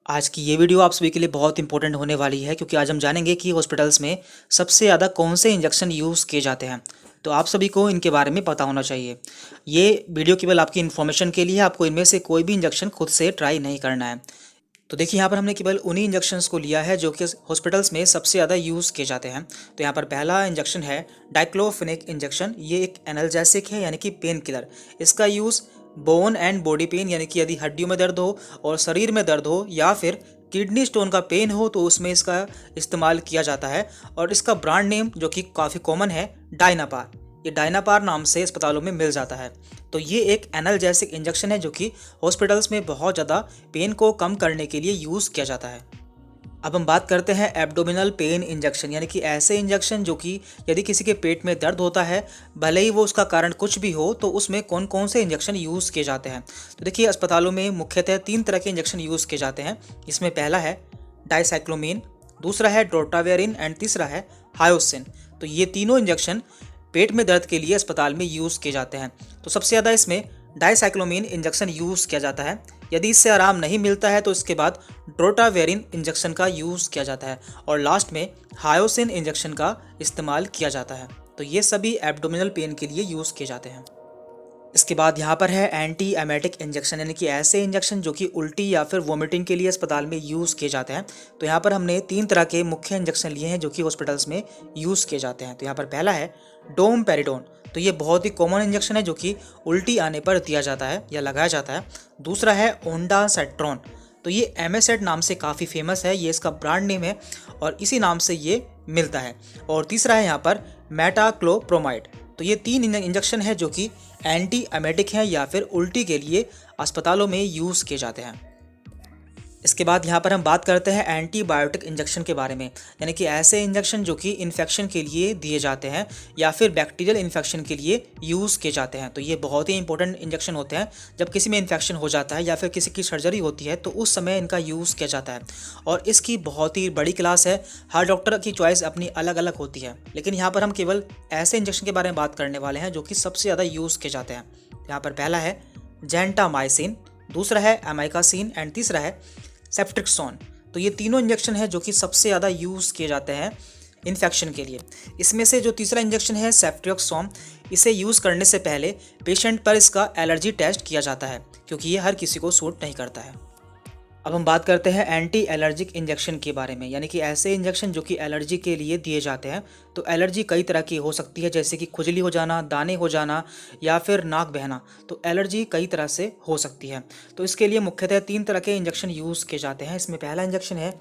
आज की ये वीडियो आप सभी के लिए बहुत इंपॉर्टेंट होने वाली है क्योंकि आज हम जानेंगे कि हॉस्पिटल्स में सबसे ज़्यादा कौन से इंजेक्शन यूज़ किए जाते हैं। तो आप सभी को इनके बारे में पता होना चाहिए। ये वीडियो केवल आपकी इन्फॉर्मेशन के लिए है, आपको इनमें से कोई भी इंजेक्शन खुद से ट्राई नहीं करना है। तो देखिए यहाँ पर हमने केवल उन्हीं इंजेक्शंस को लिया है जो कि हॉस्पिटल्स में सबसे ज़्यादा यूज़ किए जाते हैं। तो यहाँ पर पहला इंजेक्शन है डाइक्लोफेनेक इंजेक्शन। ये एक एनाल्जेसिक है यानी कि पेन किलर। इसका use bone and body pain यानी कि यदि हड्डियों में दर्द हो और शरीर में दर्द हो या फिर किडनी स्टोन का पेन हो तो उसमें इसका इस्तेमाल किया जाता है। और इसका ब्रांड नेम जो कि काफ़ी कॉमन है, डायनापार। ये डायनापार नाम से अस्पतालों में मिल जाता है। तो ये एक एनाल्जेसिक इंजेक्शन है जो कि हॉस्पिटल्स में बहुत ज़्यादा पेन को कम करने के लिए यूज़ किया जाता है। अब हम बात करते हैं एब्डोमिनल पेन इंजेक्शन यानी कि ऐसे इंजेक्शन जो कि यदि किसी के पेट में दर्द होता है, भले ही वो उसका कारण कुछ भी हो, तो उसमें कौन कौन से इंजेक्शन यूज़ किए जाते हैं। तो देखिए अस्पतालों में मुख्यतः 3 तरह के इंजेक्शन यूज़ किए जाते हैं। इसमें पहला है डाइसाइक्लोमीन, दूसरा है ड्रोटावेरिन एंड तीसरा है हायोसिन। तो ये तीनों इंजेक्शन पेट में दर्द के लिए अस्पताल में यूज़ किए जाते हैं। तो सबसे ज़्यादा इसमें डाइसाइक्लोमीन इंजेक्शन यूज़ किया जाता है। यदि इससे आराम नहीं मिलता है तो इसके बाद ड्रोटावेरिन इंजेक्शन का यूज़ किया जाता है और लास्ट में हायोसिन इंजेक्शन का इस्तेमाल किया जाता है। तो ये सभी एब्डोमिनल पेन के लिए यूज़ किए जाते हैं। इसके बाद यहाँ पर है एंटी एमेटिक इंजेक्शन यानी कि ऐसे इंजेक्शन जो कि उल्टी या फिर वोमिटिंग के लिए अस्पताल में यूज़ किए जाते हैं। तो यहाँ पर हमने 3 तरह के मुख्य इंजेक्शन लिए हैं जो कि हॉस्पिटल्स में यूज़ किए जाते हैं। तो यहाँ पर पहला है डोमपेरिडोन। तो ये बहुत ही कॉमन इंजेक्शन है जो कि उल्टी आने पर दिया जाता है या लगाया जाता है। दूसरा है ओंडासेट्रॉन। तो ये एमेसेट नाम से काफ़ी फेमस है, ये इसका ब्रांड नेम है और इसी नाम से ये मिलता है। और तीसरा है यहाँ पर मेटाक्लोप्रोमाइड। तो ये 3 इंजेक्शन है जो कि एंटी एमेटिक हैं या फिर उल्टी के लिए अस्पतालों में यूज़ किए जाते हैं। इसके बाद यहाँ पर हम बात करते हैं एंटीबायोटिक इंजेक्शन के बारे में, यानी कि ऐसे इंजेक्शन जो कि इन्फेक्शन के लिए दिए जाते हैं या फिर बैक्टीरियल इन्फेक्शन के लिए यूज़ किए जाते हैं। तो ये बहुत ही इंपॉर्टेंट इंजेक्शन होते हैं। जब किसी में इन्फेक्शन हो जाता है या फिर किसी की सर्जरी होती है तो उस समय इनका यूज़ किया जाता है और इसकी बहुत ही बड़ी क्लास है। हर डॉक्टर की चॉइस अपनी अलग अलग होती है, लेकिन यहाँ पर हम केवल ऐसे इंजेक्शन के बारे में बात करने वाले हैं जो कि सबसे ज़्यादा यूज़ किए जाते हैं। यहाँ पर पहला है जेंटामाइसिन, दूसरा है एमाइकासिन एंड तीसरा है सेफ्ट्रिक्सोन। तो ये तीनों इंजेक्शन है जो कि सबसे ज़्यादा यूज़ किए जाते हैं इन्फेक्शन के लिए। इसमें से जो तीसरा इंजेक्शन है सेफ्ट्रिक्सोन, इसे यूज़ करने से पहले पेशेंट पर इसका एलर्जी टेस्ट किया जाता है क्योंकि ये हर किसी को सूट नहीं करता है। अब हम बात करते हैं एंटी एलर्जिक इंजेक्शन के बारे में, यानी कि ऐसे इंजेक्शन जो कि एलर्जी के लिए दिए जाते हैं। तो एलर्जी कई तरह की हो सकती है, जैसे कि खुजली हो जाना, दाने हो जाना या फिर नाक बहना। तो एलर्जी कई तरह से हो सकती है। तो इसके लिए मुख्यतः 3 तरह के इंजेक्शन यूज़ किए जाते हैं। इसमें पहला इंजेक्शन है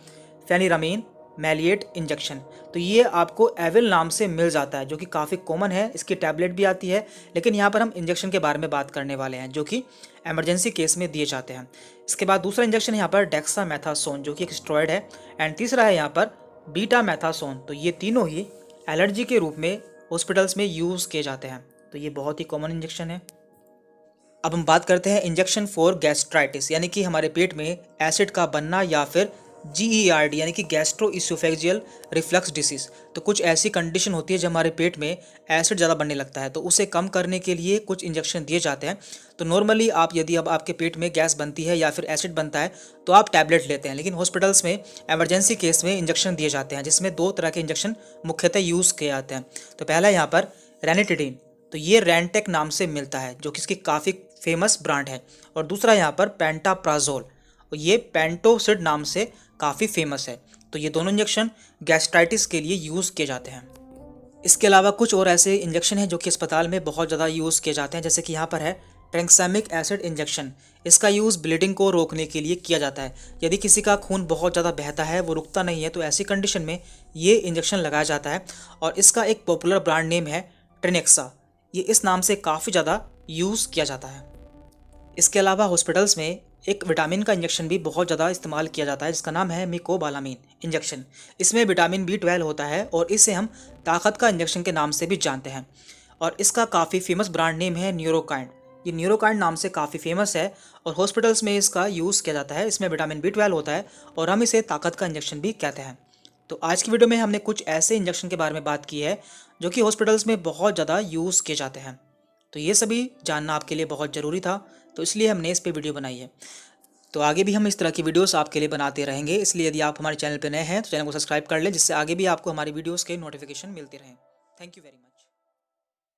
फेनिरामीन मैलिएट इंजेक्शन। तो ये आपको एविल नाम से मिल जाता है जो कि काफ़ी कॉमन है, इसकी टैबलेट भी आती है। लेकिन यहाँ पर हम इंजेक्शन के बारे में बात करने वाले हैं जो कि इमरजेंसी केस में दिए जाते हैं। इसके बाद दूसरा इंजेक्शन यहाँ पर डेक्सामेथासोन जो कि एक स्टेरॉयड है एंड तीसरा है यहाँ पर बीटामेथासोन। तो ये तीनों ही एलर्जी के रूप में हॉस्पिटल्स में यूज़ किए जाते हैं। तो ये बहुत ही कॉमन इंजेक्शन है। अब हम बात करते हैं इंजेक्शन फॉर गैस्ट्राइटिस, यानी कि हमारे पेट में एसिड का बनना या फिर GERD यानी कि गैस्ट्रो इसोफेजियल रिफ्लक्स डिसीज़। तो कुछ ऐसी कंडीशन होती है जब हमारे पेट में एसिड ज़्यादा बनने लगता है, तो उसे कम करने के लिए कुछ इंजेक्शन दिए जाते हैं। तो नॉर्मली आप यदि अब आपके पेट में गैस बनती है या फिर एसिड बनता है तो आप टैबलेट लेते हैं, लेकिन हॉस्पिटल्स में एमरजेंसी केस में इंजेक्शन दिए जाते हैं जिसमें 2 तरह के इंजेक्शन मुख्यतः यूज़ किए जाते हैं। तो पहला है यहाँ पर रेनिटिडिन। तो ये रेंटेक नाम से मिलता है जो कि इसकी काफ़ी फेमस ब्रांड है। और दूसरा यहाँ पर पेंटाप्राजोल, और ये पेंटोसिड नाम से काफ़ी फेमस है। तो ये दोनों इंजेक्शन गैस्ट्राइटिस के लिए यूज़ किए जाते हैं। इसके अलावा कुछ और ऐसे इंजेक्शन हैं जो कि अस्पताल में बहुत ज़्यादा यूज़ किए जाते हैं, जैसे कि यहाँ पर है ट्रैंक्सामिक एसिड इंजेक्शन। इसका यूज़ ब्लीडिंग को रोकने के लिए किया जाता है। यदि किसी का खून बहुत ज़्यादा बहता है, वो रुकता नहीं है, तो ऐसी कंडीशन में ये इंजेक्शन लगाया जाता है और इसका एक पॉपुलर ब्रांड नेम है ट्रेनेक्सा। ये इस नाम से काफ़ी ज़्यादा यूज़ किया जाता है। इसके अलावा हॉस्पिटल्स में एक विटामिन का इंजेक्शन भी बहुत ज़्यादा इस्तेमाल किया जाता है जिसका नाम है मिकोबालामीन इंजेक्शन। इसमें विटामिन B12 होता है और इसे हम ताकत का इंजेक्शन के नाम से भी जानते हैं और इसका काफ़ी फेमस ब्रांड नेम है न्यूरोकाइंड। ये न्यूरोकाइंड नाम से काफ़ी फेमस है और हॉस्पिटल्स में इसका यूज़ किया जाता है। इसमें विटामिन B12 होता है और हम इसे ताकत का इंजेक्शन भी कहते हैं। तो आज की वीडियो में हमने कुछ ऐसे इंजेक्शन के बारे में बात की है जो कि हॉस्पिटल्स में बहुत ज़्यादा यूज़ किए जाते हैं। तो ये सभी जानना आपके लिए बहुत ज़रूरी था, तो इसलिए हमने इस पे वीडियो बनाई है। तो आगे भी हम इस तरह की वीडियोस आपके लिए बनाते रहेंगे, इसलिए यदि आप हमारे चैनल पर नए हैं तो चैनल को सब्सक्राइब कर लें, जिससे आगे भी आपको हमारी वीडियोस के नोटिफिकेशन मिलते रहें। Thank you very much.